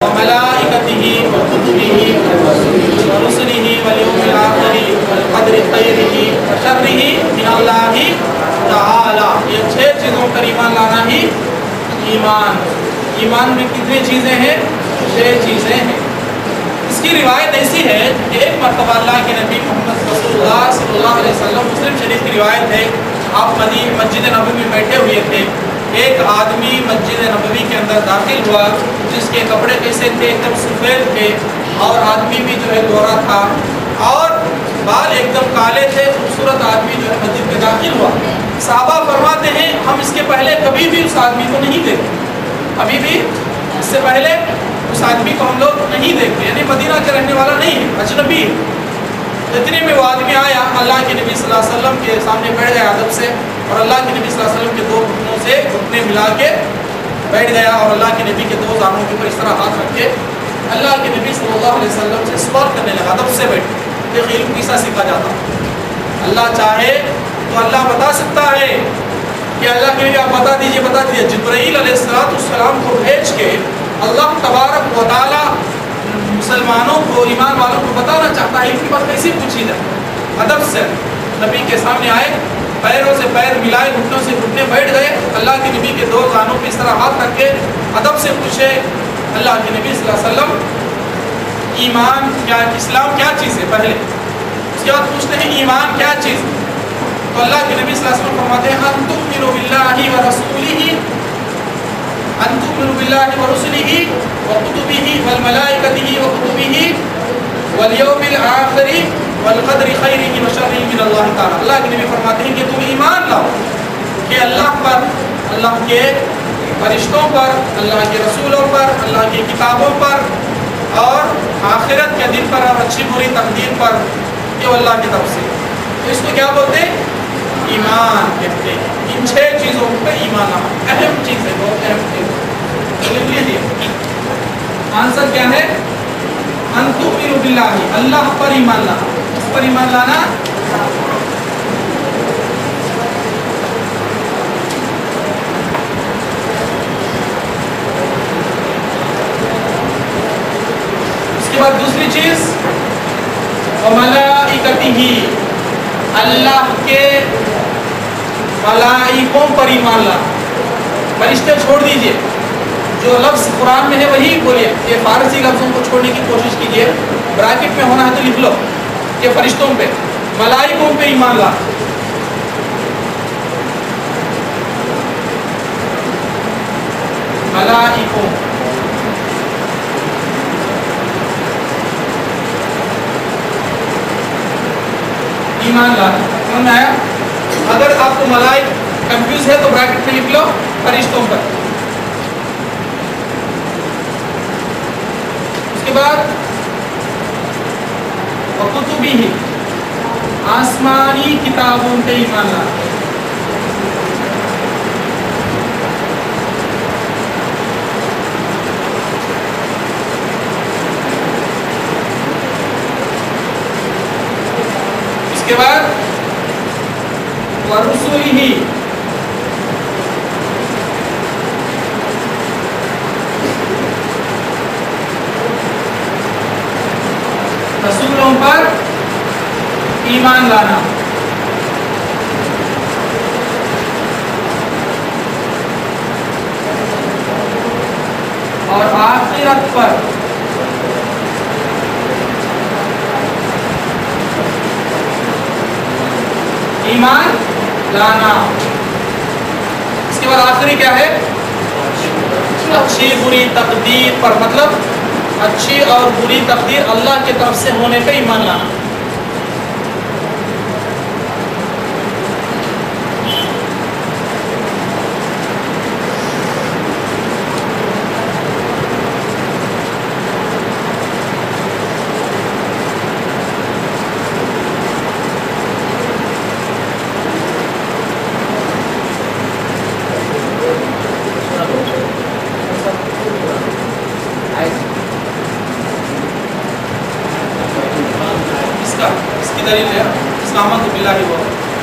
وملائكته وكتبه ورسله واليوم الآخر والقدر خيره وشره من اللہ تعالی. یہ 6 چیزوں پر ایمان لانا ہی ایمان میں کتنی چیزیں ہیں؟ 6 چیزیں ہیں. اس کی روایت ایسی ہے کہ ایک مرتبہ اللہ کے نبی محمد رسول اللہ صلی اللہ علیہ وسلم، مسلم شریف کی روایت ہے، آپ مسجد نبوی میں بیٹھے ہوئے تھے. ایک آدمی مسجد نبوی کے اندر داخل ہوا جس کے کپڑے کیسے تھے؟ ایک دم سفید تھے، اور آدمی بھی جو ہے گورا تھا، اور بال ایک دم کالے تھے. خوبصورت آدمی جو ہے مسجد میں داخل ہوا. صحابہ فرماتے ہیں ہم اس کے پہلے کبھی بھی اس آدمی کو نہیں دیکھے، ابھی بھی اس سے پہلے اس آدمی کو ہم لوگ نہیں دیکھتے، یعنی مدینہ کے رہنے والا نہیں ہے، اجنبی ہے. اتنے میں وہ آدمی آیا، اللہ کے نبی صلی اللہ علیہ وسلم کے سامنے بیٹھ گیا ادب سے، اور اللہ کے نبی صلی اللہ علیہ وسلم کے 2 گھٹنوں سے گھٹنے ملا کے بیٹھ گیا، اور اللہ کے نبی کے 2 زانوں کے اوپر اس طرح ہاتھ رکھ کے اللہ کے نبی صلی اللہ علیہ وسلم سے سوال کرنے لگا. ادب سے بیٹھ کے علم کیسا سیکھا جاتا. اللہ چاہے تو اللہ بتا سکتا ہے کہ اللہ کے نبی آپ بتا دیجیے. جبرائیل علیہ السلام کو بھیج کے اللہ تبارک و تعالی مسلمانوں کو، ایمان والوں کو بتانا چاہتا ہے. ان کی بات کیسے پوچھی جائے؟ ادب سے نبی کے سامنے آئے، پیروں سے پیر ملائے، گھٹنوں سے گھٹنے بیٹھ گئے، اللہ کے نبی کے 2 زانوں پہ اس طرح ہاتھ رکھ کے ادب سے پوچھے اللہ کے نبی صلی اللہ علیہ وسلم ایمان کیا، اسلام کیا چیز ہے پہلے. اس کے بعد پوچھتے ہیں ایمان کیا چیز ہے. تو اللہ کے نبی صلی اللہ علیہ وسلم فرماتے ہیں ان تؤمنوا باللہ ورسولہ، ان تؤمنوا باللہ ورسلہ وکتبہ والملائکتہ وکتبہ والیوم الآخر والقدر خیرہ وشرہ من اللہ تعالی. اللہ کے نبی فرماتے ہیں کہ تم ایمان لاؤ کہ اللہ پر، اللہ کے فرشتوں پر، اللہ کے رسولوں پر، اللہ کی کتابوں پر، اور آخرت کے دن پر، اور اچھی بری تقدیر پر، یہ اللہ کی طرف سے. تو اس کو کیا بولتے ہیں؟ ایمان کہتے ہیں. ان 6 چیزوں پہ ایمان لانا اہم چیز ہے، بہت اہم چیز ہے. لکھ لیجیے آنسر کیا ہے؟ ان تؤمنوا باللہ، اللہ پر ایمان لانا. اس پر ایمان لانا اس کے بعد دوسری چیز وملائکتہ، اللہ کے ملائکوں پر ایمان لانا. فرشتے چھوڑ دیجئے، جو لفظ قرآن میں ہے وہی بولیے. یہ فارسی لفظوں کو چھوڑنے کی کوشش کیجئے. بریکٹ میں ہونا ہے تو لکھ لو کہ فرشتوں پہ، ملائکوں پہ ایمان لانا. ملائکوں ایمان لانا. سمجھ میں آیا؟ اگر آپ کو ملائک کنفیوز ہے تو بریکٹ میں لکھ لو فرشتوں پر. اس کے بعد وکتبہ، آسمانی کتابوں پہ ایمان لانا. اس کے بعد ورسولہ، رسولوں پر ایمان لانا. اور آخرت پر ایمان لانا. اس کے بعد آخری کیا ہے؟ اچھی بری تقدیر پر، مطلب اچھی اور بری تقدیر اللہ کی طرف سے ہونے پہ ایمان لانا. اس کی دلیل ہے اسلامت باللہ ہوا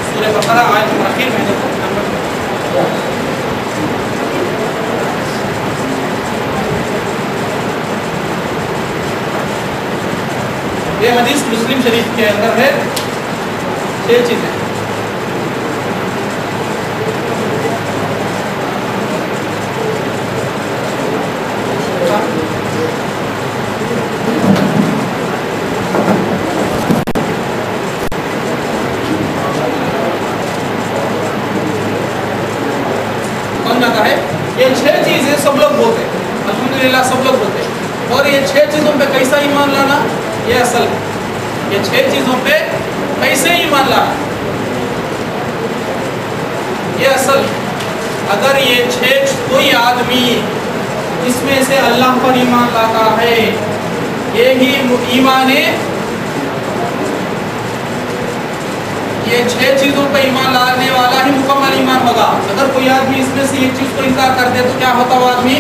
سورہ بقرہ آیت نمبر اخیر میں دیکھو نمبر یہ حدیث مسلم شریف کے اندر ہے. 6 چیزیں. کون جاتا ہے؟ یہ 6 چیزیں سب لوگ بولتے ہیں الحمدللہ، سب لوگ بولتے ہیں. اور یہ 6 چیزوں پہ کیسا ایمان لانا، یہ اصل ہے. یہ 6 چیزوں پہ کیسے ایمان لانا، یہ اصل. اگر یہ 6 کوئی آدمی اس میں سے اللہ پر ایمان لاتا ہے، یہی ایمان ہے. یہ 6 چیزوں پہ ایمان لانے والا ہی مکمل ایمان ہوگا. اگر کوئی آدمی اس میں سے ایک چیز کو انکار کر دے تو کیا ہوتا؟ وہ آدمی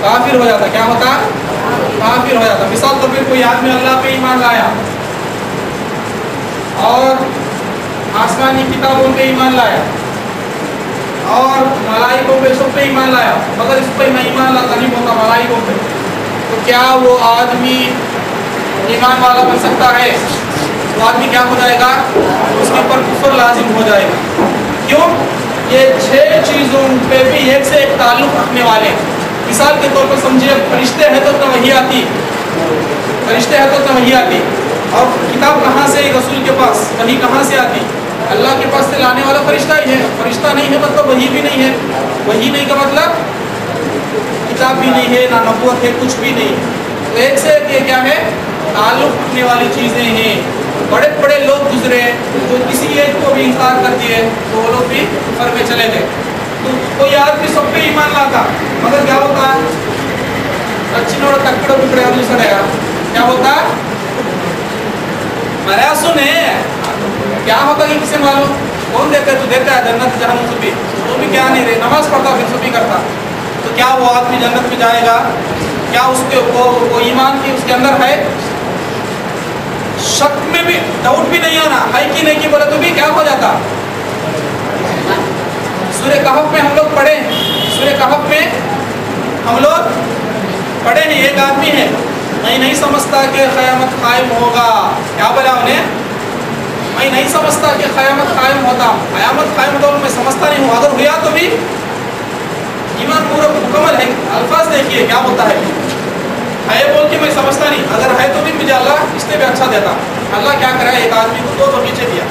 کافر ہو جاتا. کیا ہوتا؟ کافر ہو جاتا. مثال طور پہ کوئی آدمی اللہ پہ ایمان لایا اور آسمانی کتابوں پہ ایمان لایا اور ملائکوں پہ، سب پہ ایمان لایا، مگر اس پہ ایمان لاتا نہیں ہوتا ملائکوں پہ، تو کیا وہ آدمی ایمان والا بن سکتا ہے؟ وہ آدمی کیا ہو جائے گا؟ اس کے اوپر کفر لازم ہو جائے گا. کیوں؟ یہ 6 چیزوں پہ بھی ایک سے ایک تعلق رکھنے والے ہیں. مثال کے طور پر سمجھیے، فرشتے ہیں تو وحی آتی، فرشتے ہیں تو وحی آتی. اور کتاب کہاں سے؟ رسول کے پاس. وحی کہاں سے آتی؟ اللہ کے پاس سے لانے والا فرشتہ ہی ہے. فرشتہ نہیں ہے مطلب وحی بھی نہیں ہے. وحی نہیں کا مطلب کتاب بھی نہیں ہے، نہ نبوت ہے، کچھ بھی نہیں. تو ایک سے ایک یہ کیا ہے؟ تعلق رکھنے والی چیزیں ہیں. بڑے بڑے لوگ گزرے جو کسی ایک کو بھی انکار کر دیے تو وہ لوگ بھی کفر میں چلے گئے. تو کوئی آدمی سب پہ ایمان لاتا مگر کیا ہوتا؟ اچھنوڑ تکڑ بکڑے اور سڑے گا. کیا ہوتا؟ مریا سنے کیا ہوتا کہ کسے معلوم؟ کون دیتا ہے؟ تو دیتا ہے جنت جہنم سے بھی. وہ بھی کیا نہیں رہے، نماز پڑھتا پھر سب بھی کرتا. تو کیا وہ آدمی جنت میں جائے گا؟ کیا اس کے وہ ایمان کی اس کے اندر ہے؟ شک میں بھی، ڈاؤٹ بھی نہیں آنا ہے کہ نہیں کی بولے تو بھی کیا ہو جاتا. سورہ کہف میں ہم لوگ پڑھے، سورہ کہف میں ہم لوگ پڑھے ہیں. ایک آدمی ہے، میں نہیں سمجھتا کہ قیامت قائم ہوگا. کیا بولا انہیں؟ میں نہیں سمجھتا کہ قیامت قائم ہوتا. قیامت قائم ہوتا میں سمجھتا نہیں ہوں. اگر ہوا تو بھی ایمان پورا مکمل ہے. الفاظ دیکھیے کیا ہوتا ہے بول کے میں سمجھتا نہیں. اگر ہے تو بھی مجھے اللہ اس سے بھی اچھا دیتا. اللہ کیا کرا؟ ایک آدمی کو 2 بغیچے دیا.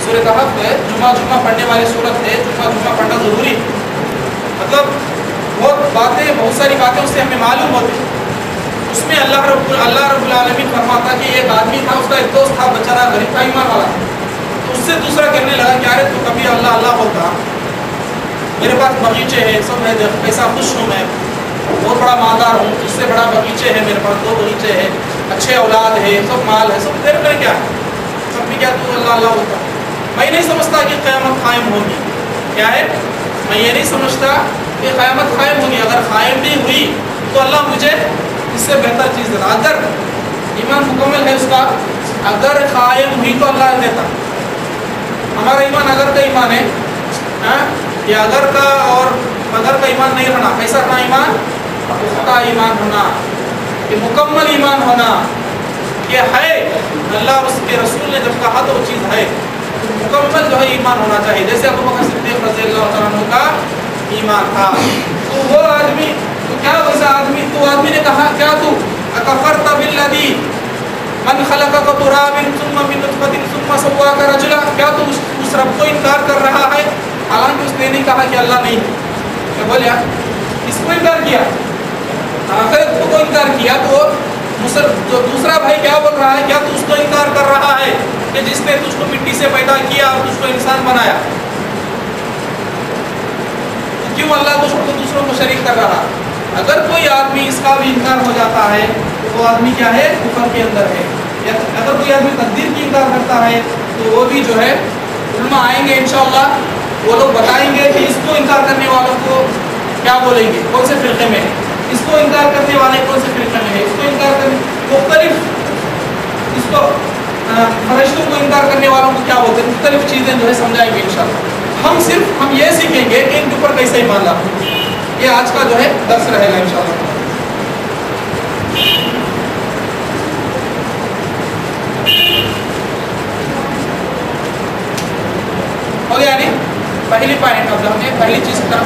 سورہ کہف ہے، جمعہ پڑھنے والی صورت ہے. جمعہ پڑھنا ضروری، مطلب بہت ساری باتیں اس سے ہمیں معلوم ہوتی. اس میں اللہ رب العالمین فرماتا کہ ایک آدمی تھا، اس کا ایک دوست تھا بیچارہ غریب تھا، ایمان والا. تو اس سے دوسرا کہنے لگا کہ ارے تو کبھی اللہ اللہ بولتا، میرے پاس بغیچے ہیں، سب ہے، پیسہ خوش ہوں، میں بہت بڑا مالدار ہوں، اس سے بڑا بغیچے ہے میرے پاس، 2 بغیچے ہیں، اچھے اولاد ہے، سب مال ہے، سب تیرے میں کیا ہے؟ سب بھی کیا تو اللہ اللہ ہوتا. میں نہیں سمجھتا کہ قیامت قائم ہوگی. کیا ہے؟ میں یہ نہیں سمجھتا کہ قیامت قائم ہوگی. اگر قائم بھی ہوئی تو اللہ مجھے اس سے بہتر چیز دیتا. اگر ایمان مکمل ہے اس کا، اگر قائم ہوئی تو اللہ دیتا. ہمارا ایمان اگر کا ایمان ہے، یہ اگر کا اور مگر کا ایمان نہیں رہنا. کیسا رہنا ایمان؟ پختہ ایمان ہونا، کہ مکمل ایمان ہونا کہ ہے اللہ اس کے رسول نے جب کہا تو وہ چیز ہے. مکمل جو ہے ایمان ہونا چاہیے، جیسے ابو بکر صدیق رضی اللہ تعالیٰ عنہ کا ایمان تھا. تو وہ آدمی، تو کیا ویسا آدمی، تو آدمی نے کہا کیا تو اکفرت بالذی من خلقک تراب ثم من نطفۃ ثم سواک رجلا. کیا تو اس رب کو انکار کر رہا ہے؟ حالانکہ اس نے نہیں کہا کہ اللہ نہیں ہے. کیا بولیا؟ اس کو انکار کیا، آخرت کو انکار کیا. تو جو دوسرا بھائی کیا بول رہا ہے؟ کیا تو اس کو انکار کر رہا ہے کہ جس نے تجھ کو مٹی سے پیدا کیا اور تجھ کو انسان بنایا؟ کیوں اللہ کو دوسروں کو شریک کر رہا؟ اگر کوئی آدمی اس کا بھی انکار ہو جاتا ہے تو وہ آدمی کیا ہے؟ کفر کے اندر ہے. اگر کوئی آدمی تقدیر کی انکار کرتا ہے تو وہ بھی جو ہے، علماء آئیں گے انشاءاللہ، وہ لوگ بتائیں گے کہ اس کو انکار کرنے والوں کو کیا بولیں گے، کون سے فرقے میں، اس کو انکار کرنے والے کون سے فرقے میں ہے، اس کو انکار کرنے مختلف، اس کو فرشتوں کو انکار کرنے والوں کو کیا بولتے ہیں، مختلف چیزیں جو ہے سمجھائیں گے انشاءاللہ. ہم یہ سیکھیں گے کہ ان کے اوپر کیسے ایمان لانا. یہ آج کا جو ہے درس رہے گا انشاءاللہ.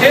6